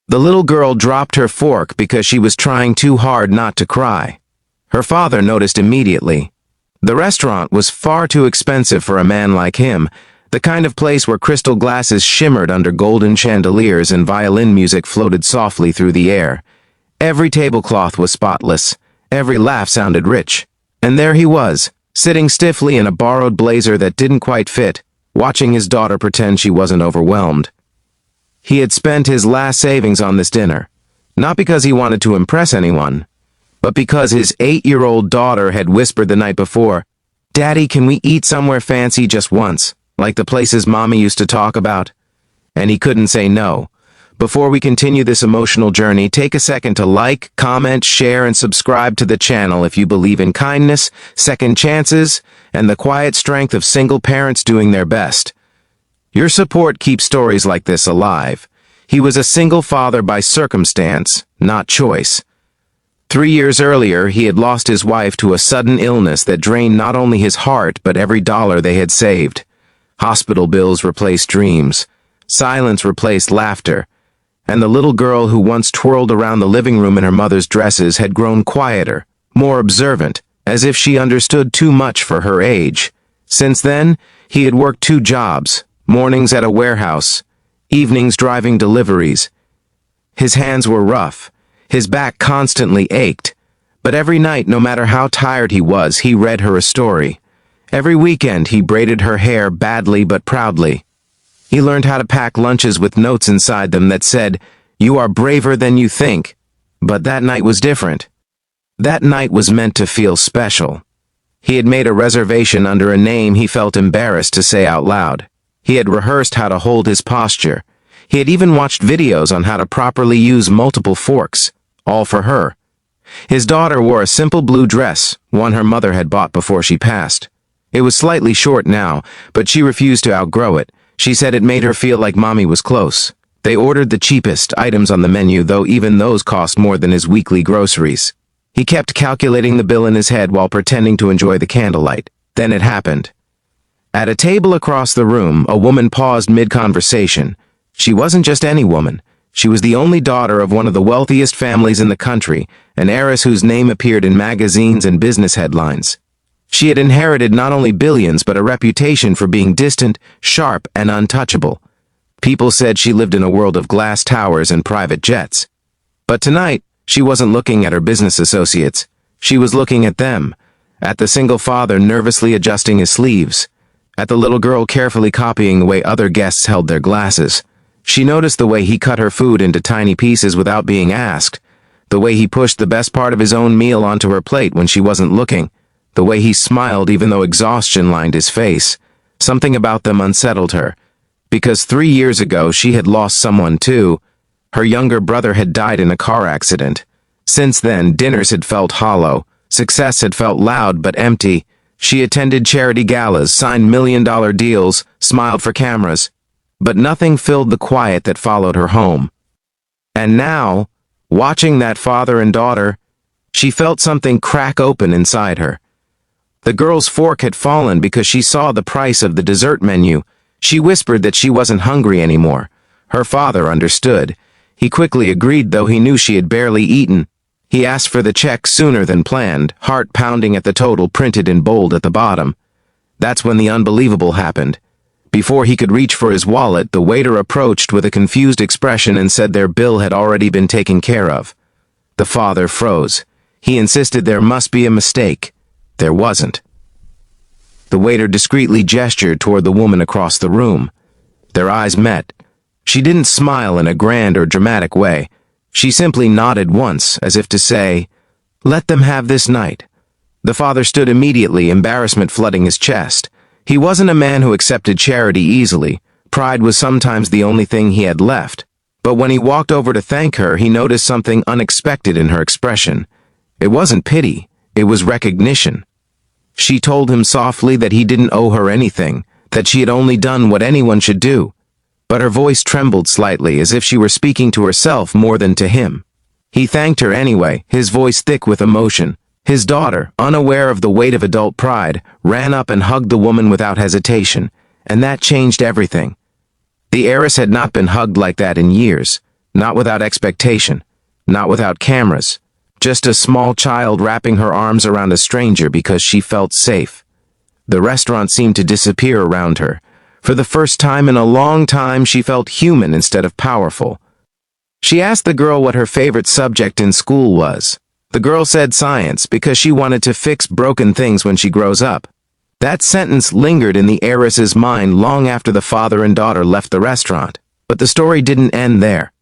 The little girl dropped her fork because she was trying too hard not to cry. Her father noticed immediately. The restaurant was far too expensive for a man like him, the kind of place where crystal glasses shimmered under golden chandeliers and violin music floated softly through the air. Every tablecloth was spotless. Every laugh sounded rich. And there he was, sitting stiffly in a borrowed blazer that didn't quite fit, watching his daughter pretend she wasn't overwhelmed. He had spent his last savings on this dinner, not because he wanted to impress anyone, but because his 8-year-old daughter had whispered the night before, "Daddy, can we eat somewhere fancy just once, like the places Mommy used to talk about?" And he couldn't say no. Before we continue this emotional journey, take a second to like, comment, share, and subscribe to the channel if you believe in kindness, second chances, and the quiet strength of single parents doing their best. Your support keeps stories like this alive. He was a single father by circumstance, not choice. 3 years earlier, he had lost his wife to a sudden illness that drained not only his heart but every dollar they had saved. Hospital bills replaced dreams. Silence replaced laughter. And the little girl who once twirled around the living room in her mother's dresses had grown quieter, more observant, as if she understood too much for her age. Since then, he had worked 2 jobs, mornings at a warehouse, evenings driving deliveries. His hands were rough. His back constantly ached. But every night, no matter how tired he was, he read her a story. Every weekend, he braided her hair badly but proudly. He learned how to pack lunches with notes inside them that said, "You are braver than you think." But that night was different. That night was meant to feel special. He had made a reservation under a name he felt embarrassed to say out loud. He had rehearsed how to hold his posture. He had even watched videos on how to properly use multiple forks, all for her. His daughter wore a simple blue dress, one her mother had bought before she passed. It was slightly short now, but she refused to outgrow it. She said it made her feel like Mommy was close. They ordered the cheapest items on the menu, though even those cost more than his weekly groceries. He kept calculating the bill in his head while pretending to enjoy the candlelight. Then it happened. At a table across the room, a woman paused mid-conversation. She wasn't just any woman. She was the only daughter of one of the wealthiest families in the country, an heiress whose name appeared in magazines and business headlines. She had inherited not only billions but a reputation for being distant, sharp, and untouchable. People said she lived in a world of glass towers and private jets. But tonight, she wasn't looking at her business associates. She was looking at them, at the single father nervously adjusting his sleeves, at the little girl carefully copying the way other guests held their glasses. She noticed the way he cut her food into tiny pieces without being asked, the way he pushed the best part of his own meal onto her plate when she wasn't looking, the way he smiled even though exhaustion lined his face. Something about them unsettled her, because 3 years ago she had lost someone too. Her younger brother had died in a car accident. Since then, dinners had felt hollow. Success had felt loud but empty. She attended charity galas, signed million-dollar deals, smiled for cameras. But nothing filled the quiet that followed her home. And now, watching that father and daughter, she felt something crack open inside her. The girl's fork had fallen because she saw the price of the dessert menu. She whispered that she wasn't hungry anymore. Her father understood. He quickly agreed, though he knew she had barely eaten. He asked for the check sooner than planned, heart pounding at the total printed in bold at the bottom. That's when the unbelievable happened. Before he could reach for his wallet, the waiter approached with a confused expression and said their bill had already been taken care of. The father froze. He insisted there must be a mistake. There wasn't. The waiter discreetly gestured toward the woman across the room. Their eyes met. She didn't smile in a grand or dramatic way. She simply nodded once, as if to say, "Let them have this night." The father stood immediately, embarrassment flooding his chest. He wasn't a man who accepted charity easily. Pride was sometimes the only thing he had left. But when he walked over to thank her, he noticed something unexpected in her expression. It wasn't pity. It was recognition. She told him softly that he didn't owe her anything, that she had only done what anyone should do. But her voice trembled slightly, as if she were speaking to herself more than to him. He thanked her anyway, his voice thick with emotion. His daughter, unaware of the weight of adult pride, ran up and hugged the woman without hesitation, and that changed everything. The heiress had not been hugged like that in years. Not without expectation, not without cameras, just a small child wrapping her arms around a stranger because she felt safe. The restaurant seemed to disappear around her. For the first time in a long time, she felt human instead of powerful. She asked the girl what her favorite subject in school was. The girl said science because she wanted to fix broken things when she grows up. That sentence lingered in the heiress's mind long after the father and daughter left the restaurant. But the story didn't end there.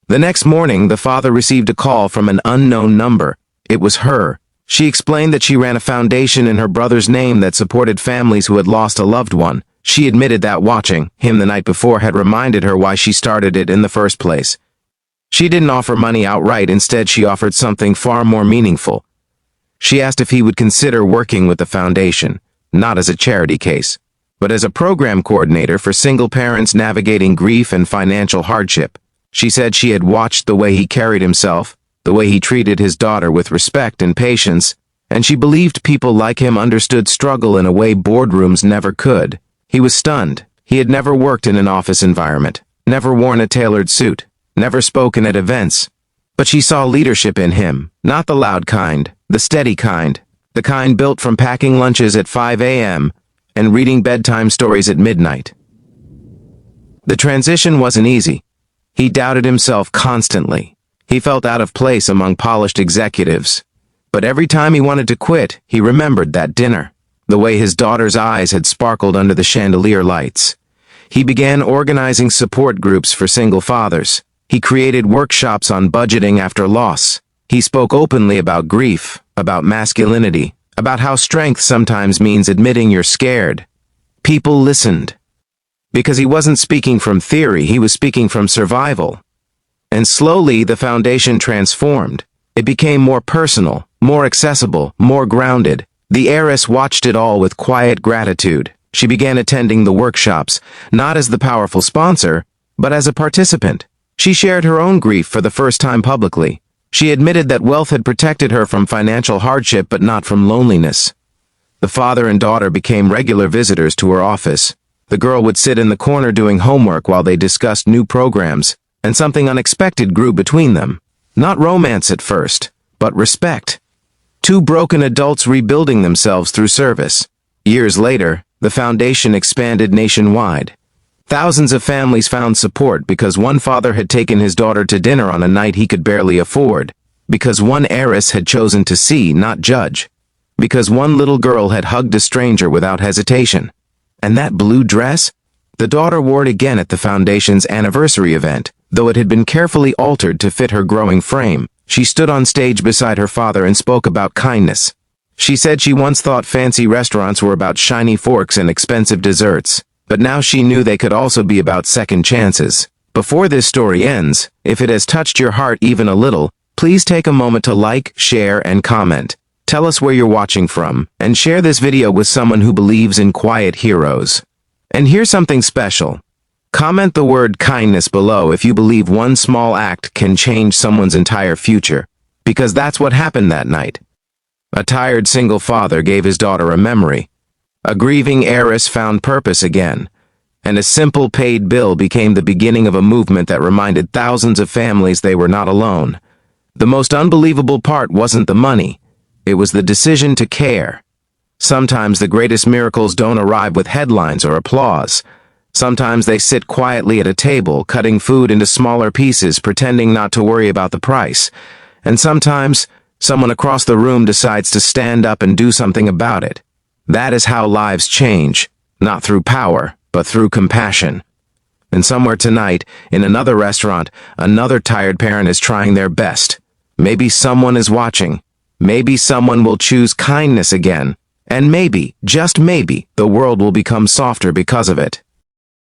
The next morning, the father received a call from an unknown number. It was her. She explained that she ran a foundation in her brother's name that supported families who had lost a loved one. She admitted that watching him the night before had reminded her why she started it in the first place. She didn't offer money outright. Instead, she offered something far more meaningful. She asked if he would consider working with the foundation, not as a charity case, but as a program coordinator for single parents navigating grief and financial hardship. She said she had watched the way he carried himself, the way he treated his daughter with respect and patience, and she believed people like him understood struggle in a way boardrooms never could. He was stunned. He had never worked in an office environment, never worn a tailored suit, never spoken at events. But she saw leadership in him, not the loud kind, the steady kind, the kind built from packing lunches at 5 a.m. and reading bedtime stories at midnight. The transition wasn't easy. He doubted himself constantly. He felt out of place among polished executives. But every time he wanted to quit, he remembered that dinner, the way his daughter's eyes had sparkled under the chandelier lights. He began organizing support groups for single fathers. He created workshops on budgeting after loss. He spoke openly about grief, about masculinity, about how strength sometimes means admitting you're scared. People listened. Because he wasn't speaking from theory, he was speaking from survival. And slowly, the foundation transformed. It became more personal, more accessible, more grounded. The heiress watched it all with quiet gratitude. She began attending the workshops, not as the powerful sponsor, but as a participant. She shared her own grief for the first time publicly. She admitted that wealth had protected her from financial hardship but not from loneliness. The father and daughter became regular visitors to her office. The girl would sit in the corner doing homework while they discussed new programs, and something unexpected grew between them. Not romance at first, but respect. Two broken adults rebuilding themselves through service. Years later, the foundation expanded nationwide. Thousands of families found support because one father had taken his daughter to dinner on a night he could barely afford, because one heiress had chosen to see, not judge, because one little girl had hugged a stranger without hesitation. And that blue dress? The daughter wore it again at the foundation's anniversary event, though it had been carefully altered to fit her growing frame. She stood on stage beside her father and spoke about kindness. She said she once thought fancy restaurants were about shiny forks and expensive desserts, but now she knew they could also be about second chances. Before this story ends, if it has touched your heart even a little, please take a moment to like, share, and comment. Tell us where you're watching from, and share this video with someone who believes in quiet heroes. And here's something special. Comment the word kindness below if you believe one small act can change someone's entire future, because that's what happened that night. A tired single father gave his daughter a memory. A grieving heiress found purpose again, and a simple paid bill became the beginning of a movement that reminded thousands of families they were not alone. The most unbelievable part wasn't the money. It was the decision to care. Sometimes the greatest miracles don't arrive with headlines or applause. Sometimes they sit quietly at a table, cutting food into smaller pieces, pretending not to worry about the price. And sometimes, someone across the room decides to stand up and do something about it. That is how lives change, not through power, but through compassion. And somewhere tonight, in another restaurant, another tired parent is trying their best. Maybe someone is watching. Maybe someone will choose kindness again. And maybe, just maybe, the world will become softer because of it.